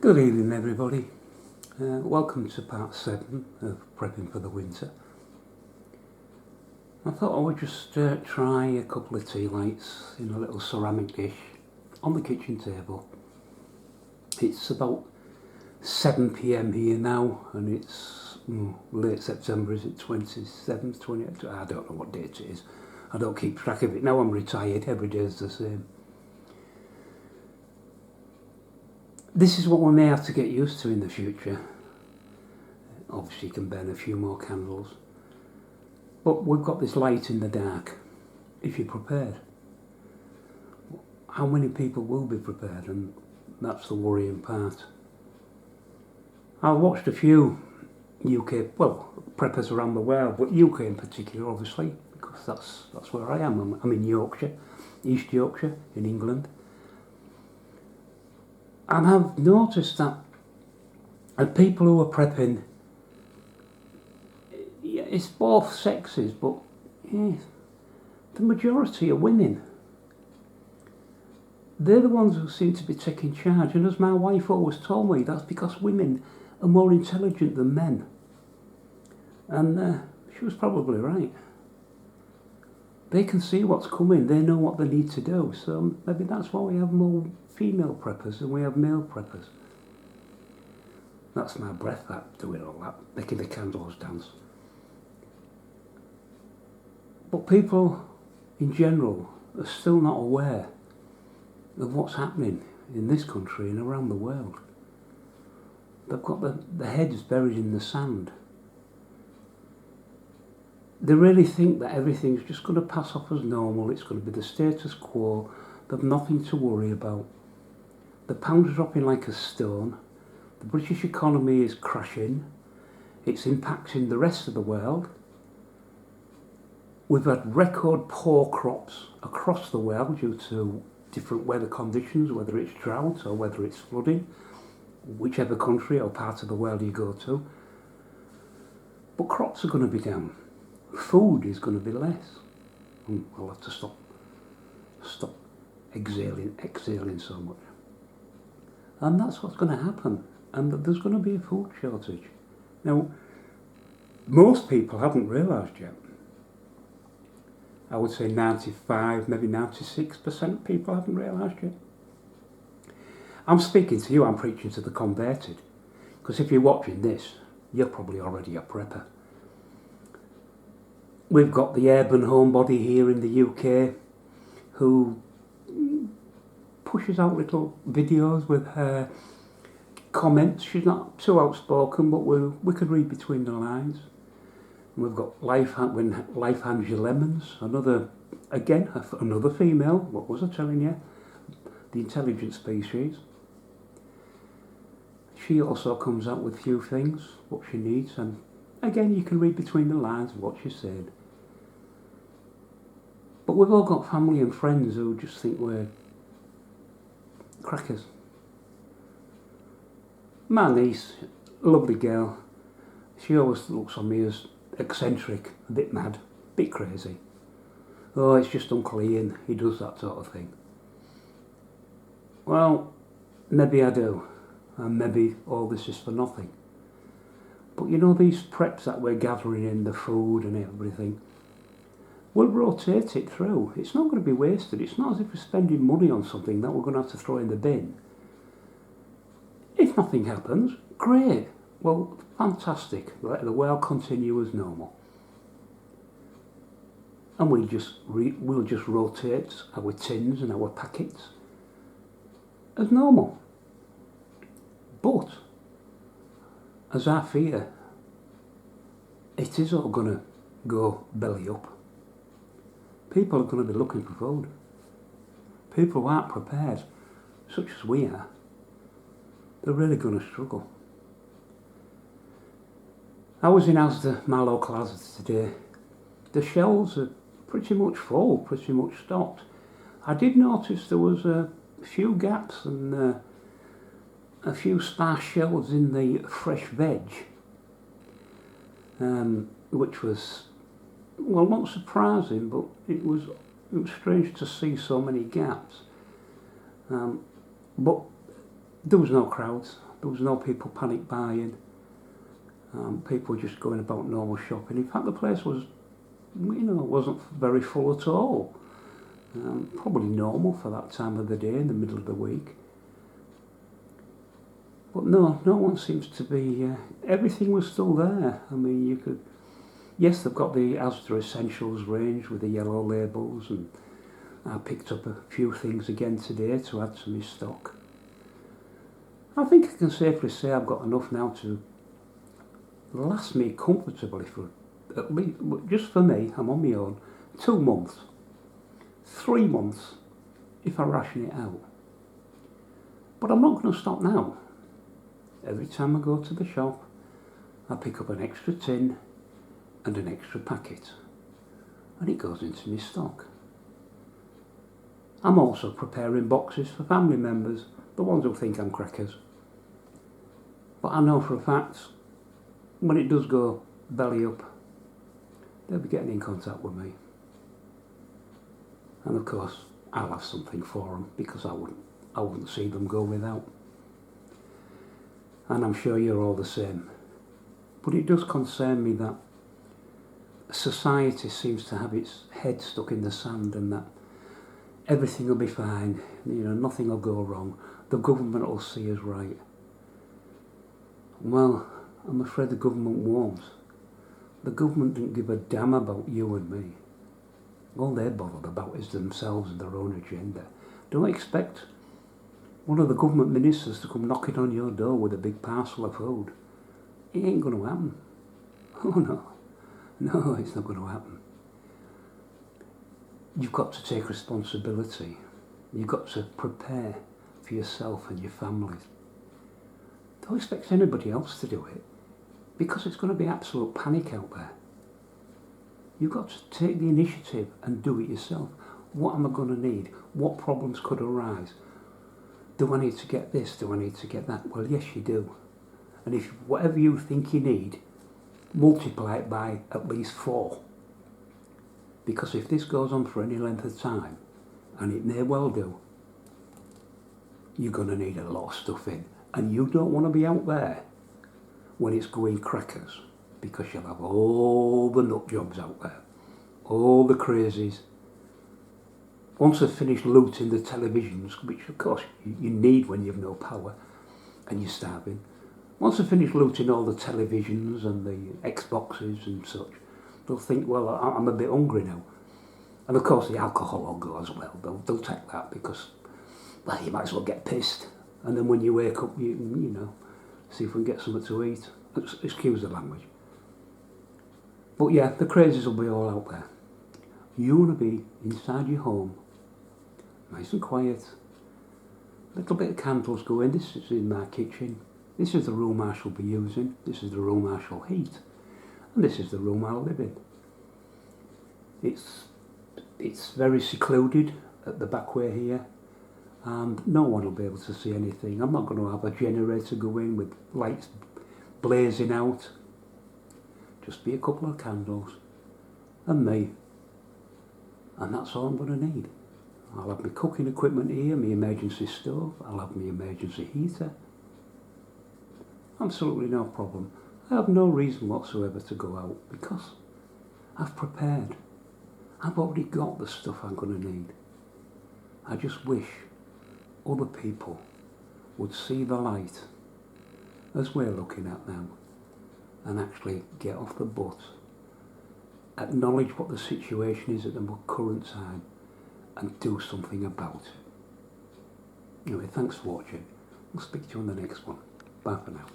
Good evening, everybody. Welcome to part 7 of prepping for the winter. I thought I would just try a couple of tea lights in a little ceramic dish on the kitchen table. It's about 7 p.m. here now, and it's late September. Is it 27th, 28th? I don't know what date it is. I don't keep track of it. Now I'm retired, every day is the same. This is what we may have to get used to in the future. Obviously you can burn a few more candles. But we've got this light in the dark, if you're prepared. How many people will be prepared? And that's the worrying part. I watched a few UK, preppers around the world, but UK in particular, obviously, because that's where I am. I'm in Yorkshire, East Yorkshire, in England. And I've noticed that people who are prepping, it's both sexes, but the majority are women. They're the ones who seem to be taking charge, and as my wife always told me, that's because women are more intelligent than men. And she was probably right. They can see what's coming, they know what they need to do, so maybe that's why we have more female preppers than we have male preppers. That's my breath that doing all that, making the candles dance. But people in general are still not aware of what's happening in this country and around the world. They've got the heads buried in the sand. They really think that everything's just going to pass off as normal, it's going to be the status quo, they've nothing to worry about. The pound's dropping like a stone, the British economy is crashing, it's impacting the rest of the world. We've had record poor crops across the world due to different weather conditions, whether it's drought or whether it's flooding, whichever country or part of the world you go to. But crops are going to be down. Food is going to be less. I'll have to stop exhaling so much. And that's what's going to happen. And there's going to be a food shortage. Now, most people haven't realised yet. I would say 95, maybe 96% of people haven't realised yet. I'm speaking to you, I'm preaching to the converted. Because if you're watching this, you're probably already a prepper. We've got the urban homebody here in the UK who pushes out little videos with her comments. She's not too outspoken, but we could read between the lines. And we've got Life Hands You Lemons, another female, what was I telling you? The intelligent species. She also comes out with few things, what she needs, and again you can read between the lines what she's saying. But we've all got family and friends who just think we're crackers. My niece, lovely girl, she always looks on me as eccentric, a bit mad, a bit crazy. Oh, it's just Uncle Ian, he does that sort of thing. Well, maybe I do, and maybe all this is for nothing. But you know, these preps that we're gathering in, the food and everything, we'll rotate it through. It's not going to be wasted. It's not as if we're spending money on something that we're going to have to throw in the bin. If nothing happens, great. Well, fantastic. Let the world continue as normal. And we'll just rotate our tins and our packets as normal. But, as I fear, it is all going to go belly up. People are going to be looking for food. People who aren't prepared, such as we are, they're really going to struggle. I was in Asda, my local Asda today. The shelves are pretty much full, pretty much stocked. I did notice there was a few gaps and a few sparse shelves in the fresh veg, which was, well, not surprising, but it was strange to see so many gaps. But there was no crowds. There was no people panic buying. People were just going about normal shopping. In fact, the place was, wasn't very full at all. Probably normal for that time of the day, in the middle of the week. But no one seems to be, everything was still there. I mean, yes, they've got the Asda Essentials range with the yellow labels, and I picked up a few things again today to add to my stock. I think I can safely say I've got enough now to last me comfortably for at least, just for me, I'm on my own, 2 months, 3 months if I ration it out. But I'm not going to stop now. Every time I go to the shop, I pick up an extra tin and an extra packet, and it goes into my stock. I'm also preparing boxes for family members, the ones who think I'm crackers. But I know for a fact, when it does go belly up, they'll be getting in contact with me. And of course, I'll have something for them, because I wouldn't see them go without. And I'm sure you're all the same. But it does concern me that society seems to have its head stuck in the sand, and that everything will be fine, nothing will go wrong, the government will see us right. Well, I'm afraid the government won't. The government didn't give a damn about you and me. All they're bothered about is themselves and their own agenda. Don't expect one of the government ministers to come knocking on your door with a big parcel of food. It ain't going to happen. Oh no, it's not going to happen. You've got to take responsibility. You've got to prepare for yourself and your families. Don't expect anybody else to do it, because it's going to be absolute panic out there. You've got to take the initiative and do it yourself. What am I going to need? What problems could arise? Do I need to get this? Do I need to get that? Well, yes, you do. And if whatever you think you need, multiply it by at least 4. Because if this goes on for any length of time, and it may well do, you're going to need a lot of stuff in. And you don't want to be out there when it's going crackers, because you'll have all the nut jobs out there, all the crazies. Once they've finished looting the televisions, which of course you need when you've no power and you're starving, once they've finished looting all the televisions and the Xboxes and such, they'll think, well, I'm a bit hungry now. And of course the alcohol will go as well. They'll take that because, well, you might as well get pissed. And then when you wake up, you see if we can get something to eat. Excuse the language. But yeah, the crazies will be all out there. You want to be inside your home, nice and quiet. A little bit of candles going. This is in my kitchen. This is the room I shall be using. This is the room I shall heat. And this is the room I'll live in. It's very secluded at the back way here, and no one will be able to see anything. I'm not going to have a generator going with lights blazing out. Just be a couple of candles and me, and that's all I'm going to need. I'll have my cooking equipment here, my emergency stove, I'll have my emergency heater. Absolutely no problem. I have no reason whatsoever to go out, because I've prepared. I've already got the stuff I'm going to need. I just wish other people would see the light as we're looking at now, and actually get off the butt, acknowledge what the situation is at the current time, and do something about it. Anyway, thanks for watching. I'll speak to you on the next one. Bye for now.